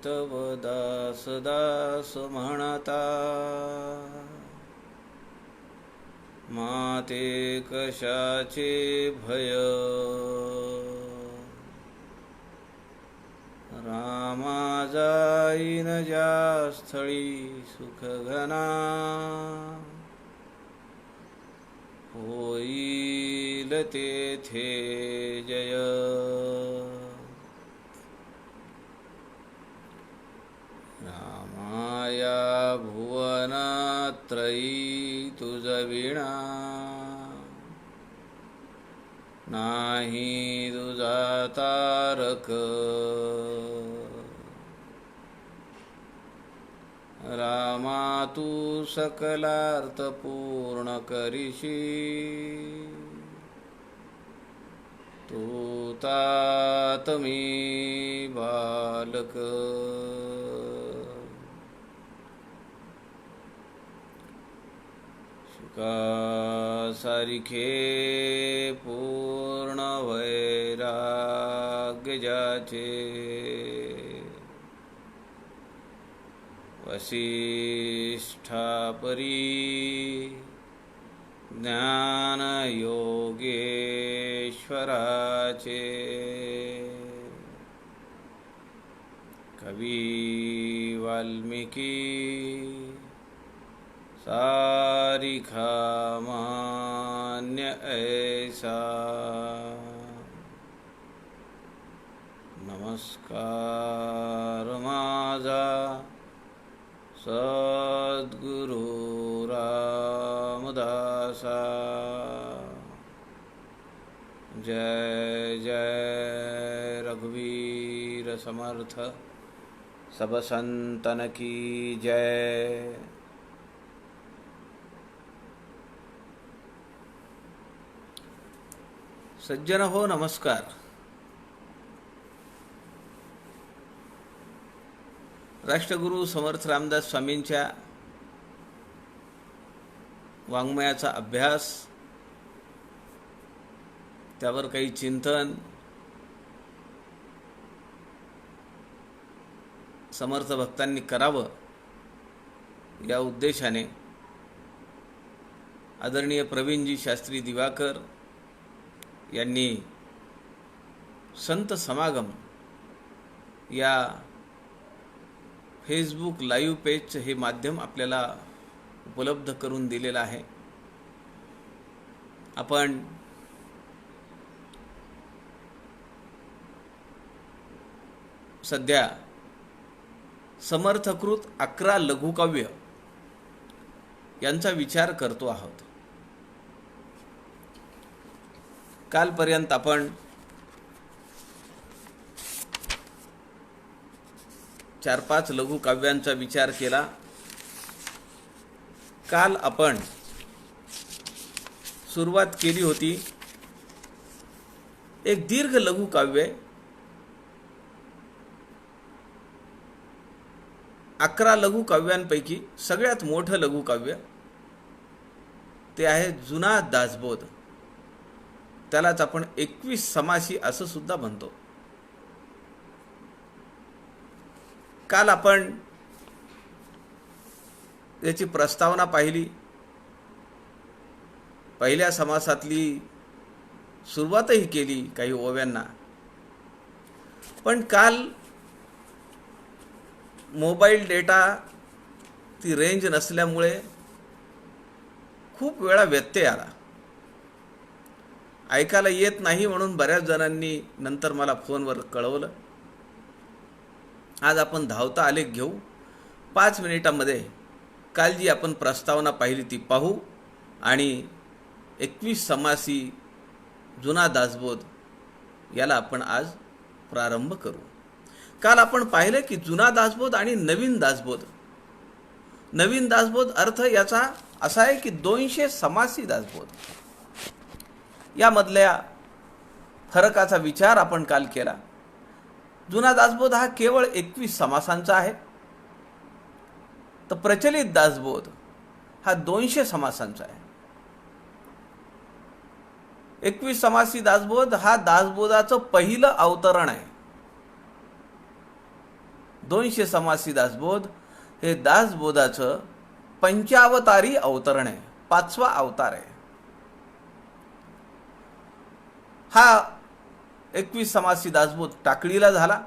तव दास दास म्हणता, माते कशाचे भय. रामा जाईन ज्या स्थळी सुख घना, होईल तेथे जय. रामाया भुवनात्रयी तुझ विणा, नाही तुझा तारक. रामा तू सकलार्थ पूर्ण करीशी, तू तात मी बालक. सारिखे पूर्ण वैराग्य ज्याचे, वसिष्ठापरी ज्ञान योगेश्वराचे. कवी वाल्मिकी सारिखा मान्य ऐसा. नमस्कार माझा सद्गुरु रामदासा. जय जय रघुवीर समर्थ, सब संतन की जय. सज्जन हो नमस्कार. राष्ट्रगुरु समर्थ रामदास स्वामींच्या वाङ्मयाचा अभ्यास, त्यावर काही चिंतन समर्थ भक्तांनी करावं या उद्देशाने आदरणीय प्रवीणजी शास्त्री दिवाकर यांनी संत समागम या फेसबुक लाईव्ह पेजचं हे माध्यम आपल्याला उपलब्ध करून दिलेलं आहे. आपण सध्या समर्थकृत 11 लघुकाव्य यांचा विचार करतो आहोत. कालपर्यंत आपण 4-5 लघुकाव्यांचा विचार केला. काल आपण सुरुवात केली होती एक दीर्घ लघुकाव्य, 11 लघुकाव्यांपैकी सगळ्यात मोठं लघुकाव्य ते आहे जुना दासबोध. त्यालाच आपण 21 समासी असं सुद्धा म्हणतो. काल आपण याची प्रस्तावना पाहिली, पहिल्या समासातली सुरुवातही केली काही ओव्यांना. पण काल मोबाईल डेटा ती रेंज नसल्यामुळे खूप वेळा व्यत्यय आला, ऐकायला येत नाही म्हणून बऱ्याच जणांनी नंतर मला फोनवर कळवलं. आज आपण धावता आलेख घेऊ. 5 मिनिटांमध्ये काल जी आपण प्रस्तावना पाहिली ती पाहू आणि 21 समासी जुना दासबोध याला आपण आज प्रारंभ करू. काल आपण पाहिले की जुना दासबोध आणि नवीन दासबोध. नवीन दासबोध अर्थ याचा असा आहे की 200 समासी दासबोध यामधल्या फरकाचा विचार आपण काल केला. जुना दासबोध हा केवळ 21 समासांचा आहे, तर प्रचलित दासबोध हा 200 समासांचा आहे. 21 समासी दासबोध हा दासबोधाचं पहिलं अवतरण आहे. 200 समासी दासबोध हे दासबोधाचं पंचावतारी अवतरण आहे, 5वा अवतार आहे. हा 21 समासी दासबोध टाकळीला झाला.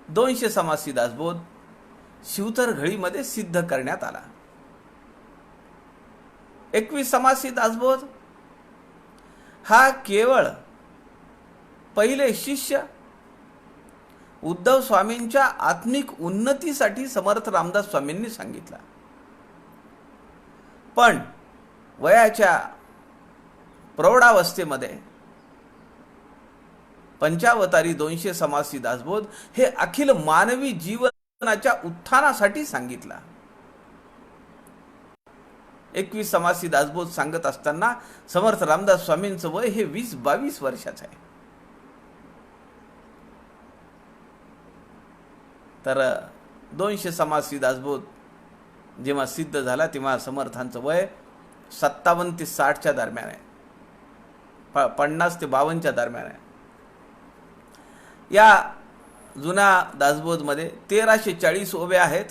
200 समासी दासबोध शिवतरघळीमध्ये सिद्ध करण्यात आला. 21 समासी दासबोध हा केवळ पहिले शिष्य उद्धव स्वामींच्या आत्मिक उन्नतीसाठी समर्थ रामदास स्वामींनी सांगितला. पण वयाच्या प्रौढावस्थेमध्ये पंचावतारी 200 समासी दासबोध हे अखिल मानवी जीवनाच्या उत्थानासाठी सांगितला. 21 समासी दासबोध सांगत असताना समर्थ रामदास स्वामींचं वय हे 20-22 वर्षाचं आहे. तर 200 समासी दासबोध जेव्हा सिद्ध झाला तेव्हा समर्थांचं वय 57 ते 60च्या दरम्यान आहे, 50 ते 52च्या दरम्यान आहे. या जुन्या दासबोधमध्ये 1340 ओव्या आहेत.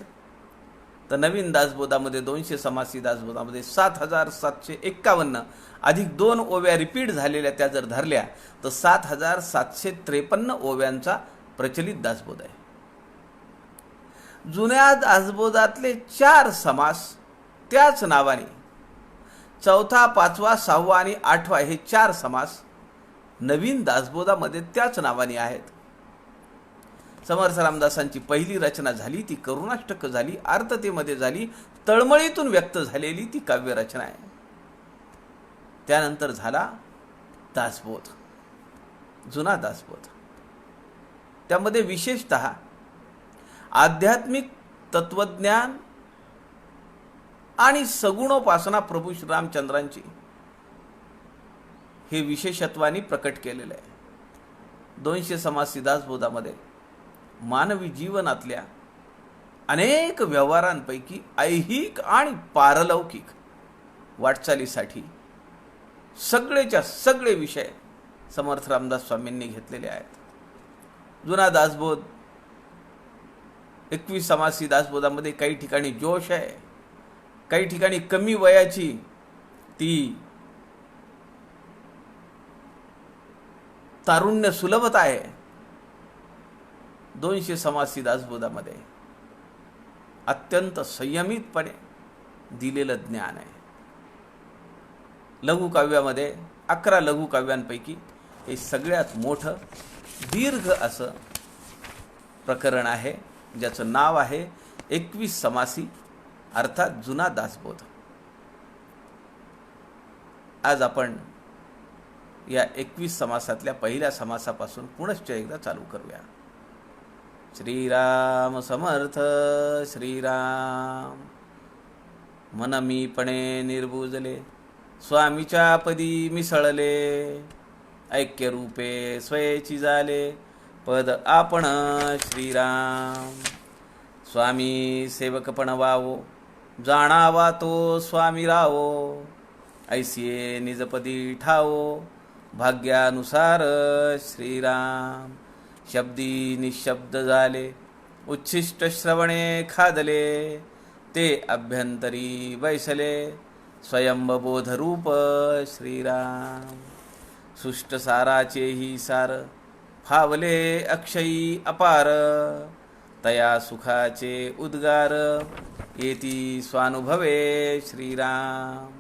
तर नवीन दासबोधामध्ये 200 समासी दासबोधामध्ये 7751 अधिक 2 ओव्या रिपीट झालेल्या त्या जर धरल्या तर 7753 ओव्यांचा प्रचलित दासबोध आहे. जुन्या दासबोधातले 4 समास त्याच नावाने 4था, 5वा, 6वा आणि 8वा हे 4 समास नवीन दासबोधामध्ये त्याच नावाने आहेत. समर्थ रामदासांची पहिली रचना झाली ती करुणाष्टक झाली, आर्ततेमध्ये झाली, तळमळीतून व्यक्त झालेली ती काव्य रचना आहे. त्यानंतर झाला दासबोध, जुना दासबोध. त्यामध्ये विशेषतः आध्यात्मिक तत्वज्ञान आणि सगुणोपासना प्रभू श्रीरामचंद्रांची हे विशेषत्वानी प्रकट केलेलं आहे. 200 समासी दासबोधामध्ये मानवी जीवनातल्या अनेक व्यवहारांपैकी ऐहिक आणि पारलौकिक वाटचालीसाठी सगळेच्या सगळे विषय समर्थ रामदास स्वामींनी घेतलेले आहेत. जुना दासबोध 21 समासी दासबोधामध्ये काही ठिकाणी जोश आहे, काही ठिकाणी कमी वयाची ती तारुण्य सुलभता आहे. 200 समासी दासबोधामध्ये अत्यंत संयमितपणे दिलेलं ज्ञान आहे. लघुकाव्यामध्ये 11 लघुकाव्यांपैकी हे सगळ्यात मोठं दीर्घ असं प्रकरण आहे, ज्याचं नाव आहे 21 समासी अर्थात जुना दासबोध. आज आपण या 21 समासातल्या पहिल्या समासापासून पुनश्च एकदा चालू करूया. श्रीराम समर्थ श्रीराम. मन मीपणे निर्बुजले, स्वामीच्या पदी मिसळले, ऐक्य रूपे स्वयेची झाले, पद आपण श्रीराम. स्वामी सेवकपण वावो, जाणावा तो स्वामी रावो, ऐसिये निजपदी ठावो, भाग्यानुसार श्रीराम. शब्दी निशब्द झाले, उच्छिष्ट श्रवणे खादले, ते अभ्यंतरी बैसले, स्वयंबोध रूप श्रीराम. सुष्ट साराचेही सार, फावले अक्षयी अपार, तया सुखाचे उद्गार, येती स्वानुभवे श्रीराम.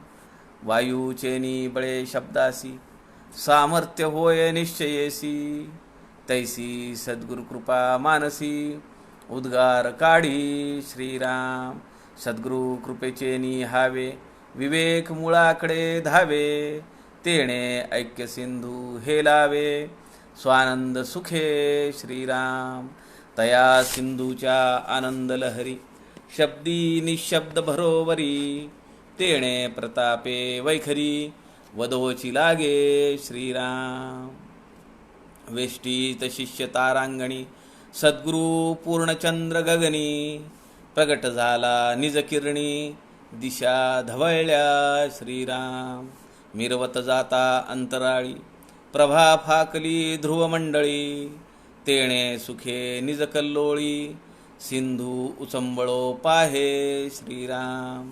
वायूचे निबळे शब्दासी, सामर्थ्य होय निश्चयेसी, तैसी सद्गुरु कृपा मानसी, उद्गार काढी श्रीराम. सद्गुरु कृपेचे निहावे, विवेक मुळाकडे धावे, तेणे ऐक्य सिंधू हेलावे, स्वानंद सुखे श्रीराम. तया सिंधूच्या आनंद लहरी, शब्दी निशब्द भरोवरी, तेणे प्रतापे वैखरी, वधोची लागे श्रीराम. वेष्टीत शिष्य तारांगणी, सद्गुरु पूर्णचंद्र गगनी, प्रगट झाला निज किरणी, दिशा धवळल्या श्रीराम. मिरवत जाता अंतराळी, प्रभा फाकली ध्रुवमंडळी, तेणे सुखे निज कल्लोळी, सिंधू उचंबळो पाहे श्रीराम.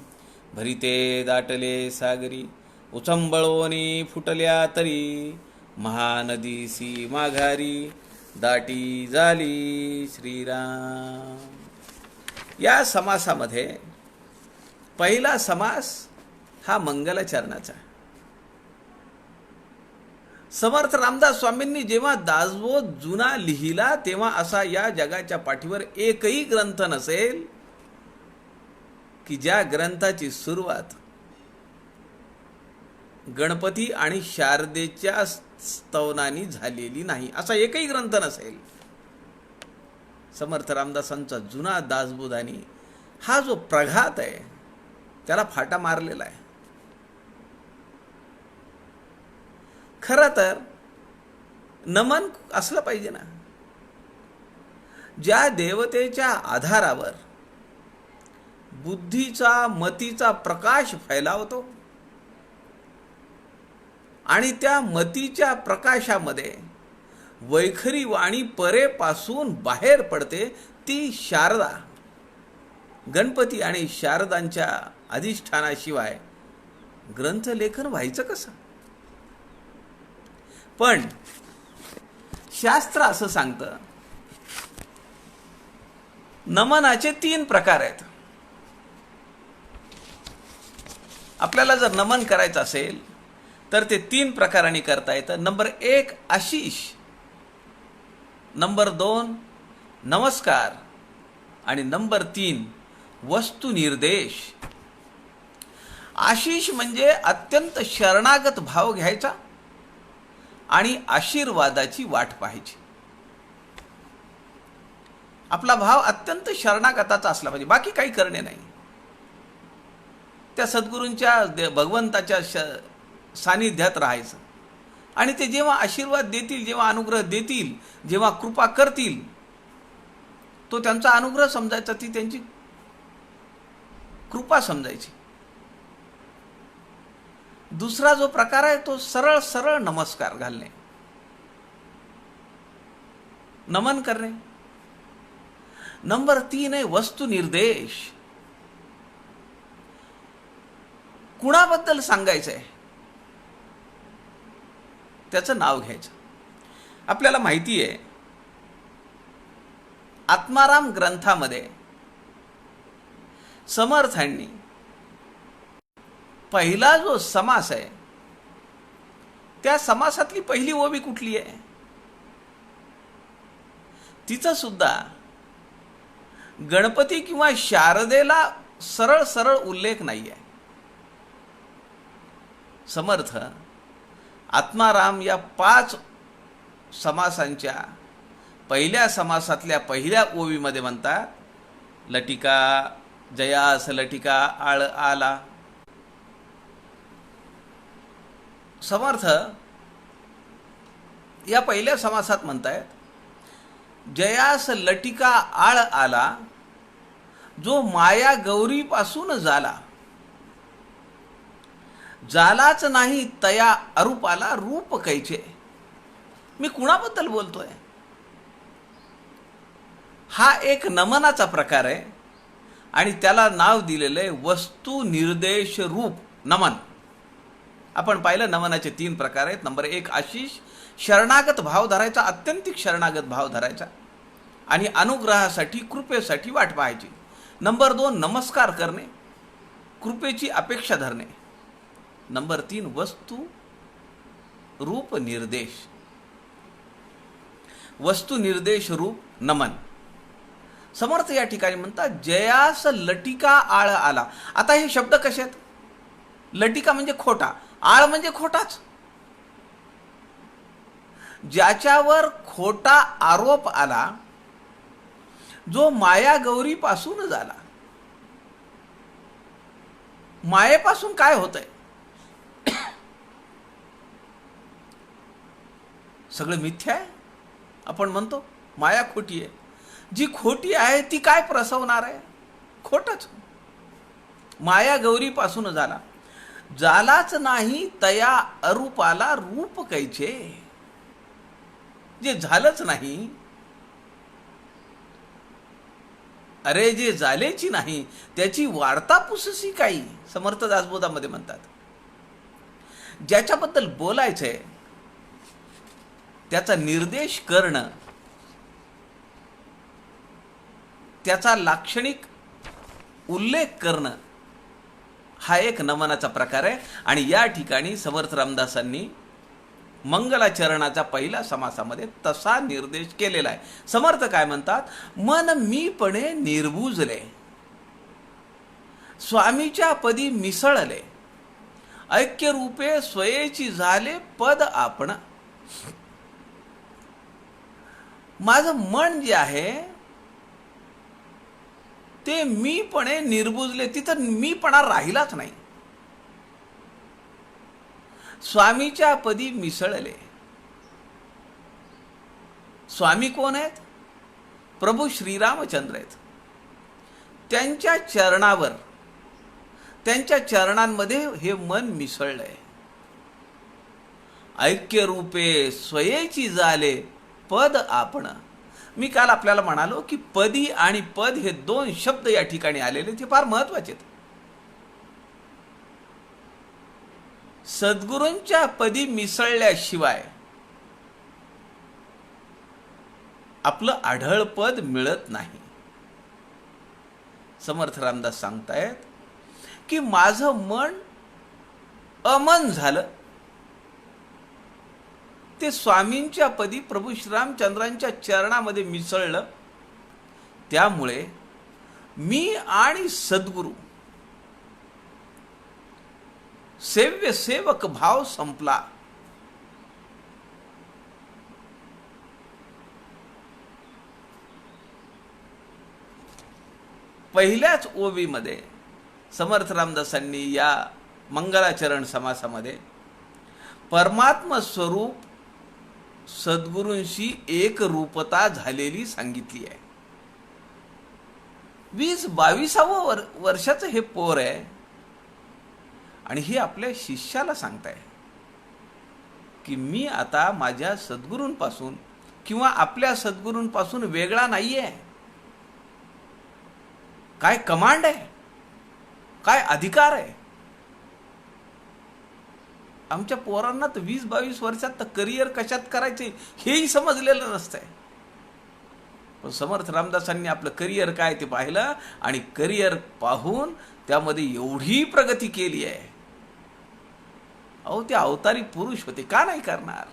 भरिते दाटले सागरी, उचंबळोनी फुटल्या तरी, महानदीसी माघारी, दाटी झाली श्रीराम. या समासामध्ये पहिला समास हा मंगलाचरणाचा. समर्थ रामदास स्वामींनी जेव्हा दासबोध जुना लिहिला तेव्हा असा या जगाच्या पाठीवर एकही ग्रंथ नसेल की ज्या ग्रंथाची सुरुवात गणपती आणि शारदेच्या स्तवनाने झालेली नाही. असा एकही ग्रंथ नसेल. समर्थ रामदासांचा जुना दासबोधानी हा जो प्रघात आहे त्याला फाटा मारलेला आहे. खरं तर नमन असलं पाहिजे ना. ज्या देवतेच्या आधारावर बुद्धीचा मतीचा प्रकाश फैलावतो आणि त्या मतीच्या प्रकाशामध्ये वैखरी वाणी परेपासून बाहेर पडते ती शारदा. गणपती आणि शारदांच्या अधिष्ठानाशिवाय ग्रंथलेखन व्हायचं कसं? पण शास्त्र असं सांगतं, नमनाचे 3 प्रकार आहेत. आपल्याला जर नमन करायचं असेल तर ते 3 प्रकारांनी करता येतं. नंबर 1 आशीष, नंबर 2 नमस्कार आणि नंबर 3 वस्तुनिर्देश. आशीष म्हणजे अत्यंत शरणागत भाव घ्यायचा आणि आशीर्वादाची वाट पाहायची. आपला भाव अत्यंत शरणागताचा असला पाहिजे, बाकी काही करणे नाही. त्या सद्गुरूंच्या भगवंताच्या सानिध्यात राहायचं आणि ते जेव्हा आशीर्वाद देतील, जेव्हा अनुग्रह देतील, जेव्हा कृपा करतील, तो त्यांचा अनुग्रह समजायचा, ती त्यांची कृपा समजायची. दुसरा जो प्रकार आहे तो सरळ सरळ नमस्कार घालणे, नमन करणे. नंबर 3 आहे वस्तुनिर्देश. कुणाबद्दल सांगायचं आहे त्याचं नाव घ्यायचं. आपल्याला माहिती आहे आत्माराम ग्रंथामध्ये समर्थांनी पहिला जो समास आहे त्या समासातली पहिली ओवी कुठली आहे तिचा सुद्धा गणपती किंवा शारदेला सरळ सरळ उल्लेख नाही आहे. समर्थ आत्माराम या 5 समासांच्या पहिल्या समासातल्या पहिल्या ओवीमध्ये म्हणतात, लटिका जयास लटिका आळ आला. समर्थ या पहिल्या समासात म्हणतायत, जयास लटिका आळ आला, जो माया गौरी पासून झाला, जालाच नाही तया अरूपाला रूप कैचे. मी कुणाबद्दल बोलतोय? हा एक नमनाचा प्रकार आहे आणि त्याला नाव दिलेलं आहे वस्तू निर्देश रूप नमन. आपण पाहिलं नमनाचे 3 प्रकार आहेत. नंबर 1 आशीष, शरणागत भाव धरायचा, अत्यंतिक शरणागत भाव धरायचा आणि अनुग्रहासाठी कृपेसाठी वाट पाहायची. नंबर 2 नमस्कार करणे, कृपेची अपेक्षा धरणे. नंबर 3 वस्तू रूप निर्देश, वस्तू निर्देश रूप नमन. समर्थ या ठिकाणी म्हणतात जयास लटिका आळ आला. आता हे शब्द कसे आहेत? लटिका म्हणजे खोटा, आळ म्हणजे खोटाच. ज्याच्यावर खोटा आरोप आला, जो माया गौरी पासून झाला. मायेपासून काय होतंय? सगळं मिथ्या आहे. आपण म्हणतो माया खोटी आहे. जी खोटी आहे ती काय प्रसवणार आहे? खोटच. माया गौरी पासून झाला, जालाच नाही तया अरूपाला रूप कैचे. जे झालंच नाही अरे जे झालेची नाही त्याची वार्ता पुससी काही, समर्थ दासबोधामध्ये म्हणतात. ज्याच्याबद्दल बोलायचंय त्याचा निर्देश करणं, त्याचा लाक्षणिक उल्लेख करणं हा एक नमनाचा प्रकार आहे. आणि या ठिकाणी समर्थ रामदासांनी मंगलाचरणाच्या पहिल्या समासामध्ये तसा निर्देश केलेला आहे. समर्थ काय म्हणतात, मन मीपणे निर्बुजले, स्वामीच्या पदी मिसळले, ऐक्य रूपे स्वयेची झाले पद आपण. माझं मन जे आहे ते मीपणे निर्बुजले, तिथं मीपणा राहिलाच नाही. स्वामीच्या पदी मिसळले. स्वामी कोण आहेत? प्रभू श्रीरामचंद्र आहेत. त्यांच्या चरणावर, त्यांच्या चरणांमध्ये हे मन मिसळलंय. ऐक्य रूपे स्वयेची झाले पद आपण. मी काल आपल्याला म्हणालो की पदी आणि पद हे दोन शब्द या ठिकाणी आलेले ते फार महत्वाचे आहेत. सद्गुरूंच्या पदी मिसळल्याशिवाय आपलं आढळ पद मिळत नाही. समर्थ रामदास सांगतायत की माझं मन अमन झालं, ते स्वामींच्या पदी प्रभू श्रीरामचंद्रांच्या चरणामध्ये मिसळलं. त्यामुळे मी आणि सद्गुरू सेव्य सेवक भाव संपला. पहिल्याच ओवीमध्ये समर्थ रामदासांनी या मंगलाचरण समासामध्ये परमात्म स्वरूप सद्गुरूंशी एक रूपता झालेली सांगितली आहे. 20-22 वर्षाचं हे पोर आहे आणि हे आपल्या शिष्याला सांगताय की मी आता माझ्या सद्गुरूंपासून किंवा आपल्या सद्गुरूंपासून वेगळा नाहीये. काय कमांड आहे, काय अधिकार आहे. आमच्या पोरांना तर 20-22 वर्षात तर करिअर कशात करायचे हेही समजलेलं नसतंय. पण समर्थ रामदासांनी आपलं करिअर काय ते पाहिलं आणि करिअर पाहून त्यामध्ये एवढी प्रगती केली आहे. अहो ते अवतारी पुरुष होते, का नाही करणार.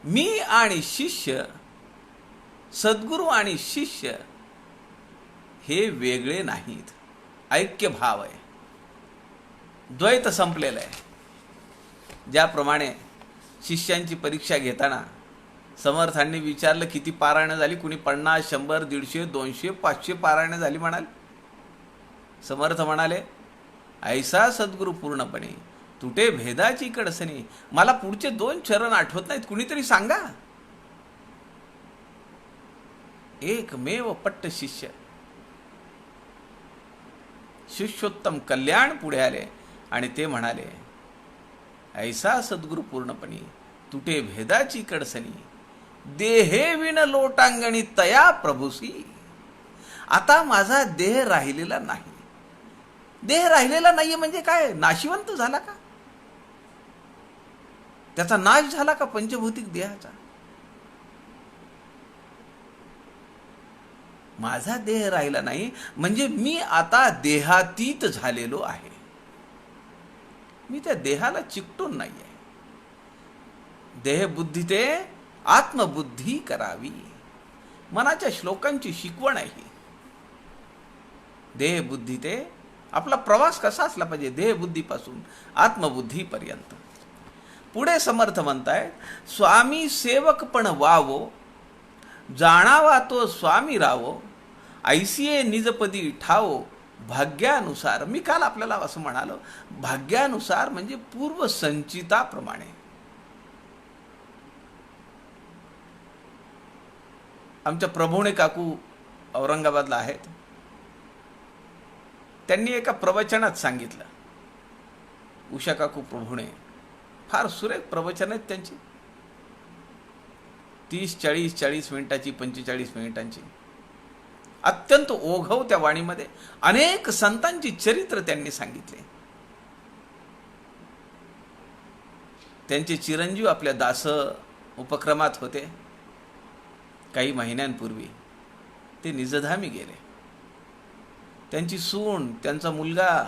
मी आणि शिष्य, सद्गुरू आणि शिष्य हे वेगळे नाहीत. ऐक्य भाव आहे, द्वैत संपलेलं आहे. ज्याप्रमाणे शिष्यांची परीक्षा घेताना समर्थांनी विचारलं किती पारायणं झाली, कुणी 50, 100, 150, 200, 500 पारायणं झाली म्हणाल. समर्थ म्हणाले, ऐसा सद्गुरू पूर्णपणे तुटे भेदाची कडसणी. मला पुढचे 2 चरण आठवत नाहीत, कुणीतरी सांगा. एकमेव पट्ट शिष्य, शिष्योत्तम कल्याण पुढे आले आणि ते म्हणाले, ऐसा सद्गुरू पूर्णपणे तुटे भेदाची कडसणी, देहे विण लोटांगणी तया प्रभूसी. आता माझा देह राहिलेला नाही. देह राहिलेला नाहीये म्हणजे काय, नाशिवंत झाला का, त्याचा नाश झाला का पंचभौतिक देहाचा. माझा देह राहिला नाही म्हणजे मी आता देहातीत झालेलो आहे. मी त्या देहाला चिकटून नाहीये. देहबुद्धी ते आत्मबुद्धी करावी, मनाच्या श्लोकांची शिकवण आहे. देहबुद्धी ते आपला प्रवास कसा असला पाहिजे, देहबुद्धीपासून आत्मबुद्धीपर्यंत. पुढे समर्थ म्हणताय, स्वामी सेवक पण वावो, जाणावा तो स्वामी रावो, ऐसिये निजपदी ठावो, भाग्यानुसार. मी काल आपल्याला असं म्हणालो, भाग्यानुसार म्हणजे पूर्व संचिताप्रमाणे. आमच्या प्रभुणे काकू औरंगाबादला आहेत. त्यांनी एका प्रवचनात सांगितलं, उषा काकू प्रभुणे, फार सुरेख प्रवचन आहेत त्यांची. 30-40 मिनिटाची, 45 मिनिटांची अत्यंत ओघव त्या वाणीमध्ये अनेक संतांची चरित्र त्यांनी सांगितले. त्यांचे चिरंजीव आपल्या दास उपक्रमात होते. काही महिन्यांपूर्वी ते निजधामी गेले. त्यांची सून, त्यांचा मुलगा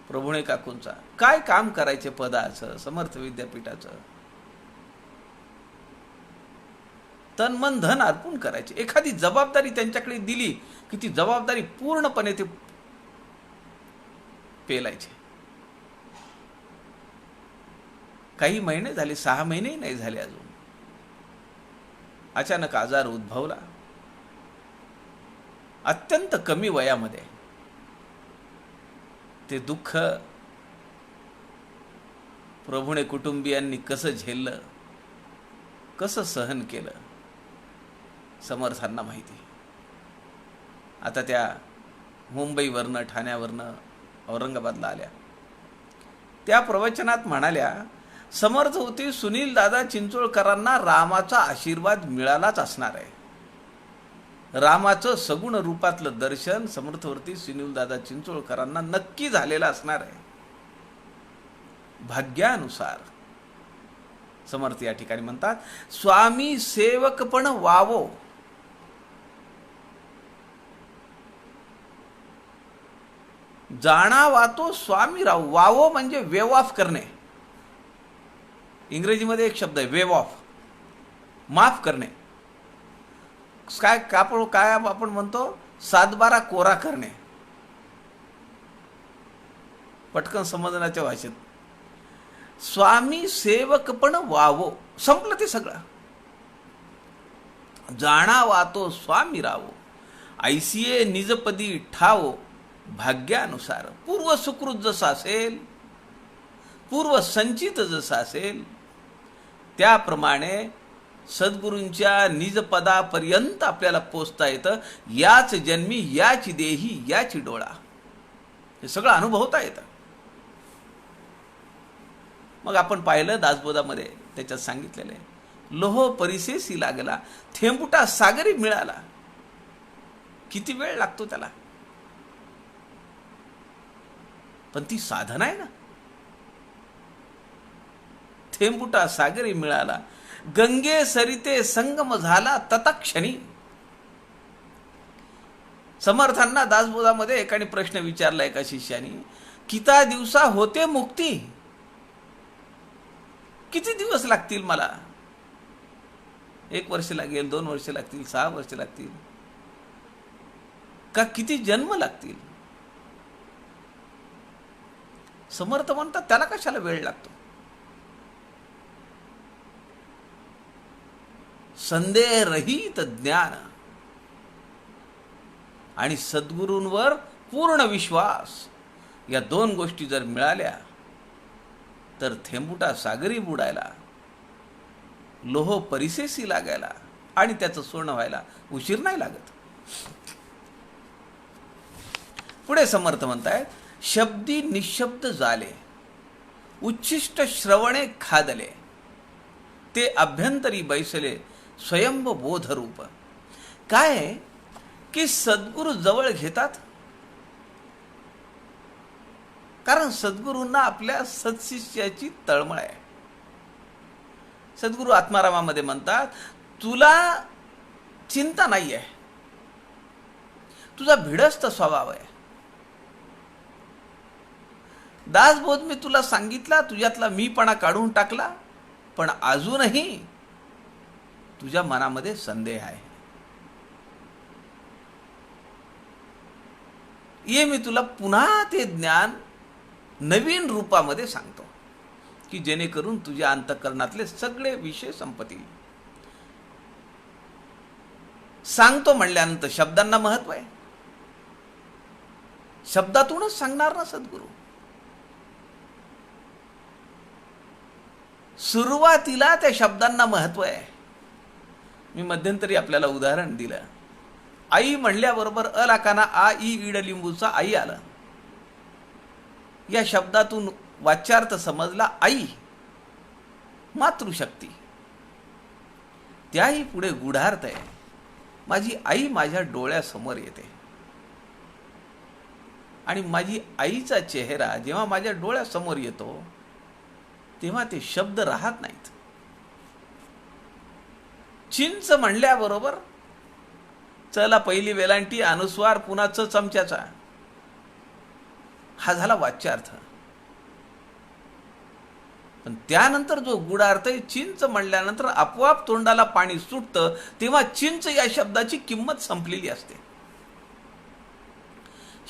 प्रभुणे काकूंचा काय काम करायचे पदाचं, समर्थ विद्यापीठाचं, तन मन धन अर्पण करायचे. एखादी जबाबदारी त्यांच्याकडे दिली की ती जबाबदारी पूर्णपणे ते पेलायचे. काही महिने झाले, 6 महिनेही नाही झाले अजून, अचानक आजार उद्भवला. अत्यंत कमी वयामध्ये. ते दुःख प्रभुणे कुटुंबियांनी कसं झेललं, कसं सहन केलं, समर्थांना माहिती. आता त्या मुंबईवरनं, ठाण्यावरनं औरंगाबादला आल्या. त्या प्रवचनात म्हणाल्या, समर्थ होती सुनील दादा चिंचोळकरांना रामाचा आशीर्वाद मिळालाच असणार आहे. रामाचं सगुण रूपातलं दर्शन समर्थवरती सुनील दादा चिंचोळकरांना नक्की झालेलं असणार आहे. भाग्यानुसार समर्थ या ठिकाणी म्हणतात, स्वामी सेवकपण वावो. जाणावा तो स्वामी राव. वावो म्हणजे वेव ऑफ करणे. इंग्रजीमध्ये एक शब्द आहे वेव ऑफ, माफ करणे. काय आपण म्हणतो, 7-12 कोरा करणे. पटकन समजण्याच्या भाषेत स्वामी सेवकपण वावो, संपलं ते सगळं. जाणावा तो स्वामी रावो, ऐसिये निजपदी ठावो. भाग्यानुसार पूर्व सुकृत जसं असेल, पूर्व संचित जसं असेल, त्याप्रमाणे सद्गुरूंच्या निजपदापर्यंत आपल्याला पोचता येतं. याच जन्मी याची देही याची डोळा, हे सगळं अनुभवता येतं. मग आपण पाहिलं दासबोधामध्ये त्याच्यात सांगितलेलं आहे, लोह परिसेसी लागला, थेंबुटा सागरी मिळाला. किती वेळ लागतो त्याला, पण ती साधना आहे ना. थेंबुटा सागरी मिळाला, गंगे सरिते संगम झाला तत्क्षणी. समर्थांना दासबोधामध्ये एकाने प्रश्न विचारला एका शिष्याने, किता दिवसा होते मुक्ती? किती दिवस लागतील मला? 1 वर्ष लागेल, 2 वर्ष लागतील, 6 वर्ष लागतील, का किती जन्म लागतील? समर्थ म्हणतात, त्याला कशाला वेळ लागतो? संदेह रहित ज्ञान आणि सद्गुरूंवर पूर्ण विश्वास, या 2 गोष्टी जर मिळाल्या तर थेंबुटा सागरी बुडायला, लोह परिसेसी लागायला आणि त्याचं सोनं व्हायला उशीर नाही लागत. पुढे समर्थ म्हणतायत, शब्दी निशब्द झाले, उच्छिष्ट श्रवणे खादले, ते अभ्यंतरी बैसले स्वयंभ बोधरूप. काय की सद्गुरू जवळ घेतात, कारण सद्गुरूंना आपल्या सत्शिष्याची तळमळ आहे. सद्गुरू आत्मारामामध्ये म्हणतात, तुला चिंता नाही आहे, तुझा भिडस्त स्वभाव आहे. दासबोध मी तुला सांगितला, तुझ्यातला मीपणा काढून टाकला, पण अजूनही तुझ्या मनामध्ये संदेह आहे. ये मी तुला पुन्हा ते ज्ञान नवीन रूपामध्ये सांगतो, की जेणेकरून तुझ्या अंतःकरणातले सगळे विषय संपतील. सांगतो म्हणल्यानंतर शब्दांना महत्व आहे. शब्दातूनच सांगणार ना सद्गुरू. सुरुवातीला त्या शब्दांना महत्व आहे. मी मध्यंतरी आपल्याला उदाहरण दिलं. आई म्हणल्याबरोबर अलाकाना आ ई इडलिंबूचा आई आलं. या शब्दातून वाच्यार्थ समजला आई, मातृशक्ती. त्याही पुढे गूढार्थ आहे. माझी आई माझ्या डोळ्यासमोर येते आणि माझी आईचा चेहरा जेव्हा माझ्या डोळ्यासमोर येतो तेव्हा ते शब्द राहत नाहीत. चिंच म्हणल्याबरोबर चला पहिली वेलांटी, अनुस्वार, पुन्हा च चमच्याचा, हा झाला वाच्यार्थ. पण त्यानंतर जो गूढार्थ आहे, चिंच म्हणल्यानंतर आपोआप तोंडाला पाणी सुटतं, तेव्हा चिंच या शब्दाची किंमत संपलेली असते.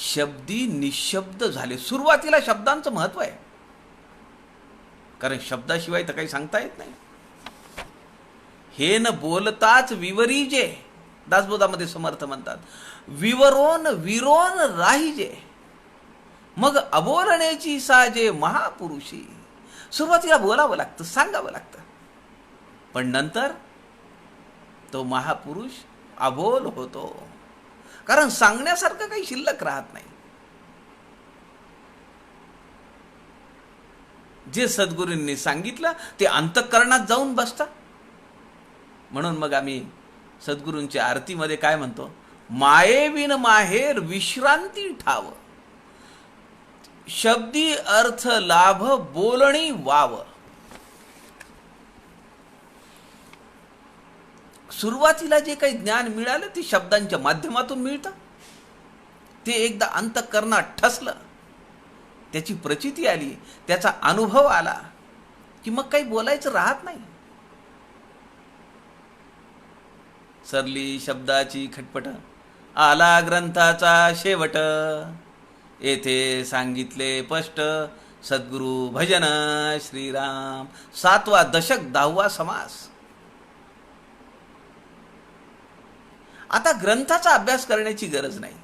शब्दी निशब्द झाले. सुरुवातीला शब्दांचं महत्व आहे, कारण शब्दाशिवाय तर काही सांगता येत नाही. हे न बोलताच विवरीजे, दासबोधामध्ये समर्थ म्हणतात, विवरोन विरोन राहिजे, मग अबोलण्याची साजे महापुरुषी. सुरुवातीला बोलावं लागतं, सांगावं लागतं, पण नंतर तो महापुरुष अबोल होतो, कारण सांगण्यासारखं काही शिल्लक राहत नाही. जे सद्गुरूंनी सांगितलं ते अंतःकरणात जाऊन बसतं. म्हणून मग आम्ही सद्गुरूंच्या आरतीमध्ये काय म्हणतो, मायेविन माहेर विश्रांती ठाव, शब्दी अर्थ लाभ बोलणी वाव. सुरुवातीला जे काही ज्ञान मिळालं ते शब्दांच्या माध्यमातून मिळतं. ते एकदा अंतःकरणात ठसलं, त्याची प्रचिती आली, त्याचा अनुभव आला की मग काही बोलायचं राहत नाही. सरली शब्दाची खटपट, आला ग्रंथाचा शेवट, येथे सांगितले स्पष्ट सद्गुरु भजन श्रीराम. 7वा दशक 10वा समास. आता ग्रंथाचा अभ्यास करण्याची गरज नाही.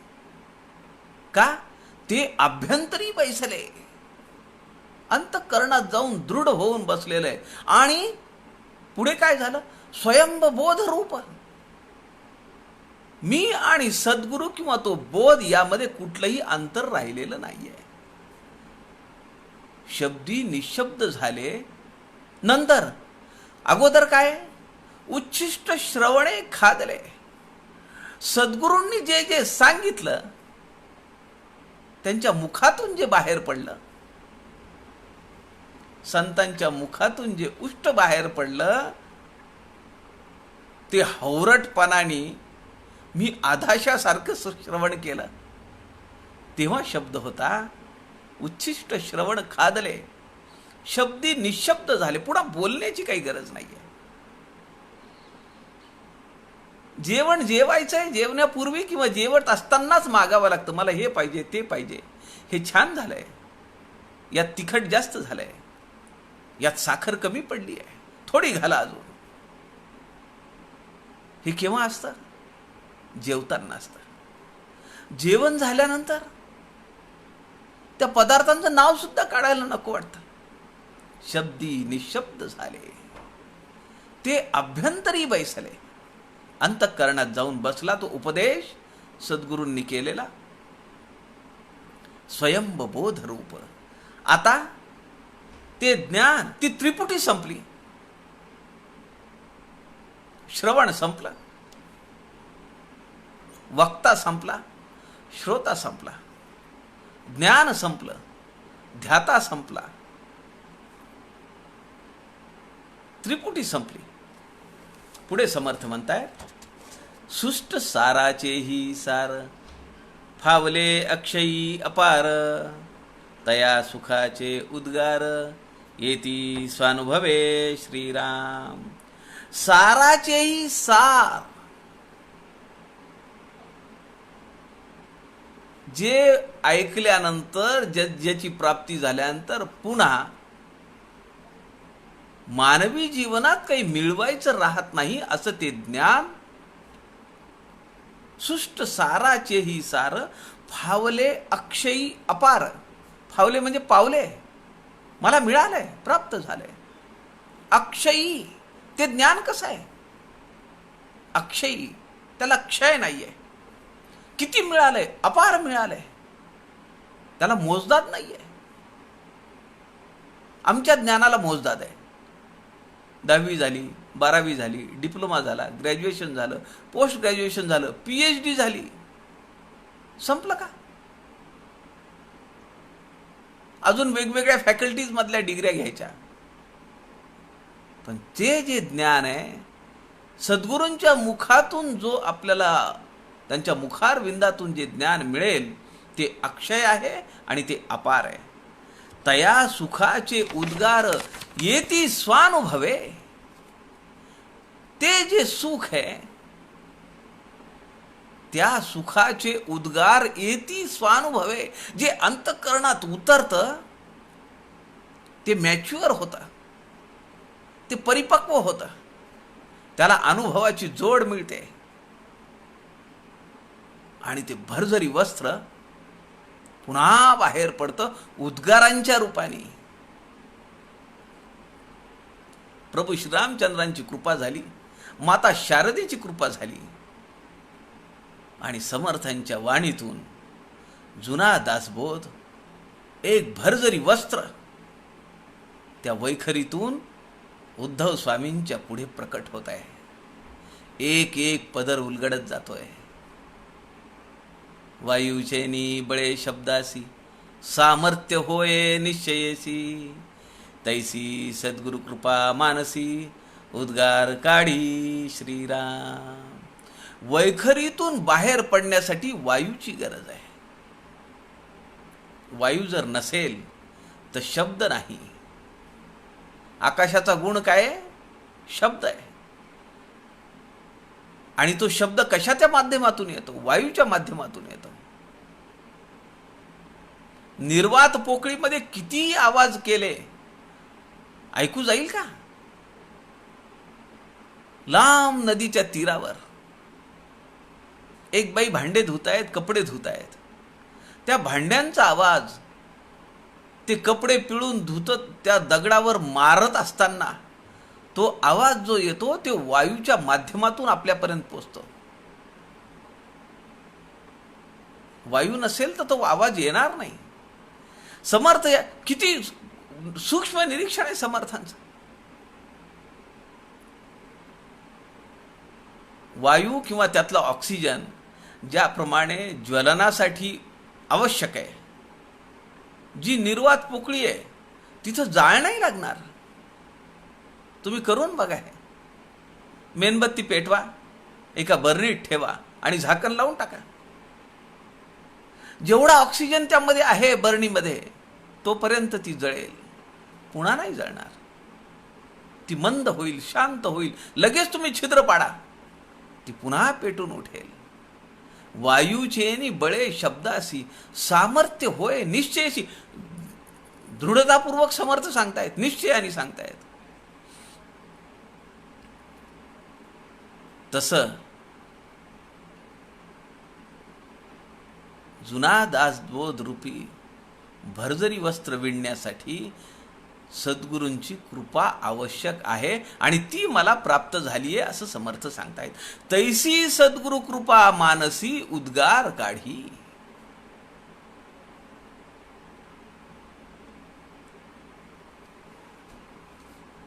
का? ते अभ्यंतरी बैसले, अंतःकरणात जाऊन दृढ होऊन बसलेलं आहे. आणि पुढे काय झालं, स्वयंबोध रूप. मी आणि सद्गुरू किंवा तो बोध यामध्ये कुठलंही अंतर राहिलेलं नाहीये. शब्दी निशब्द झाले. नंतर अगोदर काय, उच्छिष्ट श्रवणे खादले. सद्गुरूंनी जे जे सांगितलं त्यांच्या मुखातून जे बाहेर पडलं, संतांच्या मुखातून जे उष्ट बाहेर पडलं, ते हौरटपणाने मी आधाशासारखं श्रवण केलं. तेव्हा शब्द होता उच्छिष्ट श्रवण खादले. शब्दी निशब्द झाले. पुन्हा बोलण्याची काही गरज नाहीये. जेवण जेवायचंय, जेवण्यापूर्वी किंवा जेवत असतानाच मागावं लागतं, मला हे पाहिजे ते पाहिजे, हे छान झालंय, यात तिखट जास्त झालंय, यात साखर कमी पडली आहे, थोडी घाला अजून. हे केव्हा असतं? जेवताना असतं. जेवण झाल्यानंतर त्या पदार्थांचं नाव सुद्धा काढायला नको वाटतं. शब्दी निशब्द झाले. ते अभ्यंतरी बैसले. अंतःकरणात जाऊन बसला. तो उपदेश सद्गुरूंनी केलेला स्वयंबोध रूप. आता ते ज्ञान, ती त्रिपुटी संपली. श्रवण संपलं, वक्ता संपला, श्रोता संपला, ज्ञान संपलं, ध्याता संपला, त्रिपुटी संपली. पुढे समर्थ म्हणतायत, सुष्ट साराचेही सार, फावले अक्षयी अपार, तया सुखाचे उद्गार, येती स्वानुभवे श्रीराम. साराचेही सार, जे ऐकल्यानंतर, ज्याची प्राप्ती झाल्यानंतर पुन्हा मानवी जीवनात काही मिळवायचं राहत नाही, असं ते ज्ञान. सुष्ट साराचेही सार, फावले अक्षयी अपार. फावले म्हणजे पावले, मला मिळालंय, प्राप्त झालंय. अक्षयी, ते ज्ञान कसं आहे? अक्षयी, त्याला क्षय नाहीये. किती मिळालंय? अपार मिळालंय, त्याला मोजदाद नाहीये. आमच्या ज्ञानाला मोजदाद आहे. 10वी झाली, 12वी झाली, डिप्लोमा झाला, ग्रॅज्युएशन झालं, पोस्ट ग्रॅज्युएशन झालं, PhD झाली, संपलं का? अजून वेगवेगळ्या फॅकल्टीज मधल्या डिग्र्या घ्यायच्या. पण ते जे ज्ञान आहे सद्गुरूंच्या मुखातून, जो आपल्याला त्यांच्या मुखारविंदातून जे ज्ञान मिळेल ते अक्षय आहे आणि ते अपार आहे. तया सुखाचे उद्गार येती स्वानुभवे. ते जे सुख आहे त्या सुखाचे उद्गार येती स्वानुभवे, जे अंतःकरणात उतरतं ते मॅच्युअर होतं, ते परिपक्व होतं, त्याला अनुभवाची जोड मिळते आणि ते भरजरी वस्त्र पुन्हा बाहेर पडतं उद्गारांच्या रूपाने. प्रभू श्रीरामचंद्रांची कृपा झाली, माता शारदेची कृपा झाली आणि समर्थांच्या वाणीतून जुना दासबोध एक भरजरी वस्त्र त्या वैखरीतून उद्धव स्वामींच्या पुढे प्रकट होत आहे. एक एक पदर उलगडत जातोय. वायूचेनी बळे शब्दासी, सामर्थ्य होय निश्चयेसी, तैसी सद्गुरु कृपा मानसी, उद्गार काढी श्रीराम. वैखरीतून बाहेर पडण्यासाठी वायूची गरज आहे. वायू जर नसेल तर शब्द नाही. आकाशाचा गुण काय आहे? शब्द आहे. आणि तो शब्द कशाच्या माध्यमातून येतो? वायूच्या माध्यमातून येतो. निर्वात पोकळीमध्ये किती आवाज केले ऐकू जाईल का? लांब नदीच्या तीरावर एक बाई भांडे धुतायत, कपडे धुतायत. त्या भांड्यांचा आवाज ते कपडे पिळून धुतत त्या दगडावर मारत असताना तो आवाज जो येतो ते वायूच्या माध्यमातून आपल्यापर्यंत पोहोचतो. वायू नसेल तर तो आवाज येणार नाही. समर्थ किती सूक्ष्म निरीक्षण आहे समर्थांचं. वायू किंवा त्यातला ऑक्सिजन ज्याप्रमाणे ज्वलनासाठी आवश्यक आहे, जी निर्वात पोकळी आहे तिथं जाळ नाही लागणार. तुम्ही करून बघा. मेणबत्ती पेटवा, एका बरणीत ठेवा आणि झाकण लावून टाका. जेवढा ऑक्सिजन त्यामध्ये आहे बरणीमध्ये तोपर्यंत ती जळेल, पुन्हा नाही जळणार. ती मंद होईल, शांत होईल. लगेच तुम्ही छिद्र पाडा, ती पुन्हा पेटून उठेल. वायूचेनी बळे शब्दासी, सामर्थ्य होय निश्चयसी. दृढतापूर्वक समर्थ सांगतायत, निश्चयाने सांगतायत. तसं जुना दासबोध रूपी भरजरी वस्त्र विणण्यासाठी सद्गुरूंची कृपा आवश्यक आहे आणि ती मला प्राप्त झाली आहे असं समर्थ सांगतायत. तैसी सद्गुरु कृपा मानसी, उद्गार काढी.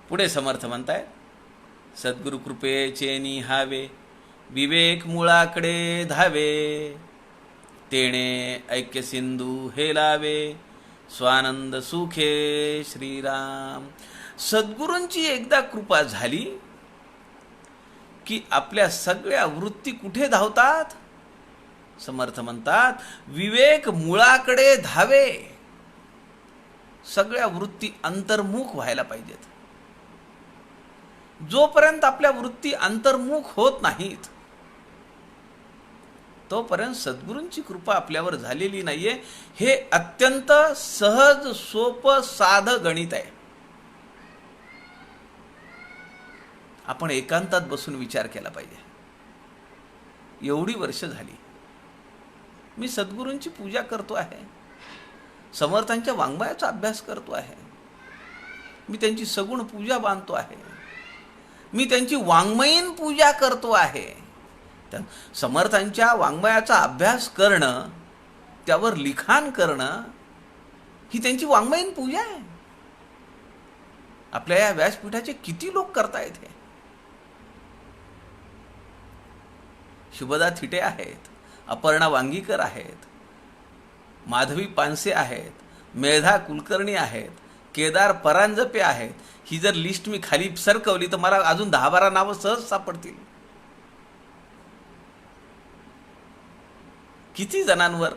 पुढे समर्थ म्हणतायत, सद्गुरु कृपेचे निहावे, विवेक मुळाकडे धावे, तेणे ऐक्य सिंधू हेलावे, स्वानंद सुखे श्रीराम. सद्गुरूंची एकदा कृपा झाली की आपल्या सगळ्या वृत्ती कुठे धावतात? समर्थ म्हणतात, विवेक मुळाकडे धावे. सगळ्या वृत्ती अंतर्मुख व्हायला पाहिजेत. जोपर्यंत आपल्या वृत्ती अंतर्मुख होत नाहीत तोपर्यंत सद्गुरूंची कृपा आपल्यावर झालेली नाहीये. हे अत्यंत सहज, सोपं, साधं गणित आहे. आपण एकांतात बसून विचार केला पाहिजे. एवढी वर्ष झाली मी सद्गुरूंची पूजा करतो आहे, समर्थांच्या वाङ्मयाचा अभ्यास करतो आहे, मी त्यांची सगुण पूजा बांधतो आहे, मी त्यांची वाङ्मयीन पूजा करतो आहे. समर्थांच्या वाङ्मयाचा अभ्यास करणं, त्यावर लिखाण करणं ही त्यांची वाङ्मयीन पूजा आहे. आपल्या या व्यासपीठाचे किती लोक करतायत हे? शुभदा थिटे आहेत, अपर्णा वांगीकर आहेत, माधवी पानसे आहेत, मेधा कुलकर्णी आहेत, केदार परांजपे आहेत. ही जर लिस्ट मी खाली सरकवली तर मला अजून 10-12 नावं सहज सापडतील. किती जणांवर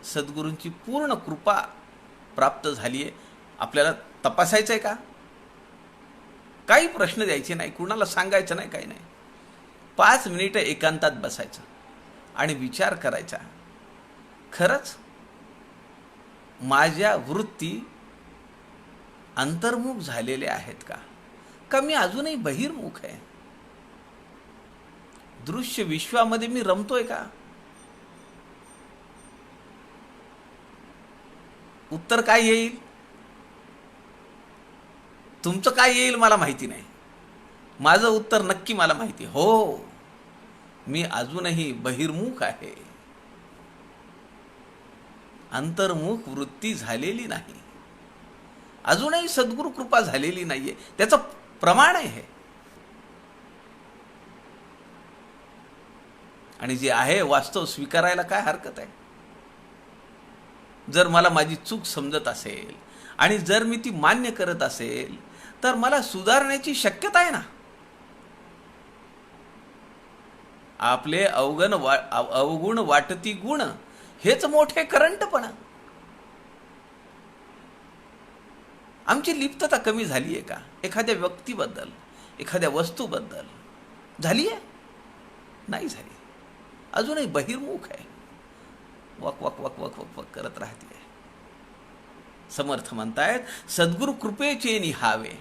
सद्गुरूंची पूर्ण कृपा प्राप्त झाली आहे आपल्याला तपासायचं आहे का? काही प्रश्न द्यायचे नाही, कुणाला सांगायचं नाही, काही नाही. 5 मिनिटं एकांतात बसायचं आणि विचार करायचा, खरंच माझ्या वृत्ती अंतर्मुख झालेल्या आहेत का मी अजूनही बहिर्मुख आहे? दृश्य विश्वामध्ये मी रमतोय का? उत्तर काय येईल? तुमचं काय येईल मला माहिती नाही. माझं उत्तर नक्की मला माहिती, हो, मी अजूनही बहिर्मुख आहे. अंतर्मुख वृत्ती झालेली नाही. अजूनही सद्गुरु कृपा झालेली नाहीये. त्याचं प्रमाण आहे हे. आणि जे आहे वास्तव स्वीकारायला काय हरकत आहे? जर मला माझी चूक समजत असेल आणि जर मी ती मान्य करत असेल तर मला सुधारण्याची शक्यता आहे ना. आपले अवगुण वाटती गुण हेच मोठे करंटपण. आमची लिप्तता कमी झाली आहे का एखाद्या व्यक्तीबद्दल, एखाद्या वस्तूबद्दल? झाली आहे? नाही झाली. अजूनही बहिर्मुख आहे. वक वक वक वक वक वक करत राहते. समर्थ म्हणतायत सद्गुरु कृपेचे निहावे,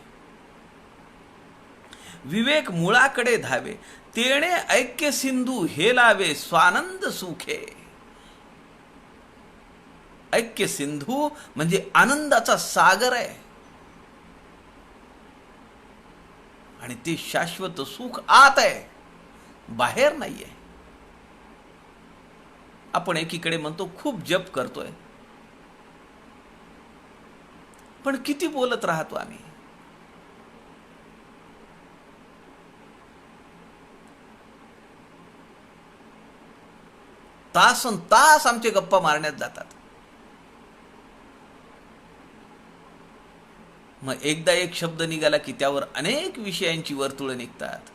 विवेक मुळाकडे धावे, तेणे ऐक्य सिंधू हेलावे स्वानंद सुखे. ऐक्य सिंधू म्हणजे आनंदाचा सागर आहे आणि ते शाश्वत सुख आत आहे, बाहेर नाहीये. आपण एकीकडे म्हणतो खूप जप करतोय, पण किती बोलत राहतो आम्ही? तासन तास आमचे गप्पा मारण्यात जातात. मग एकदा एक शब्द निघाला की त्यावर अनेक विषयांची वर्तुळ निघतात.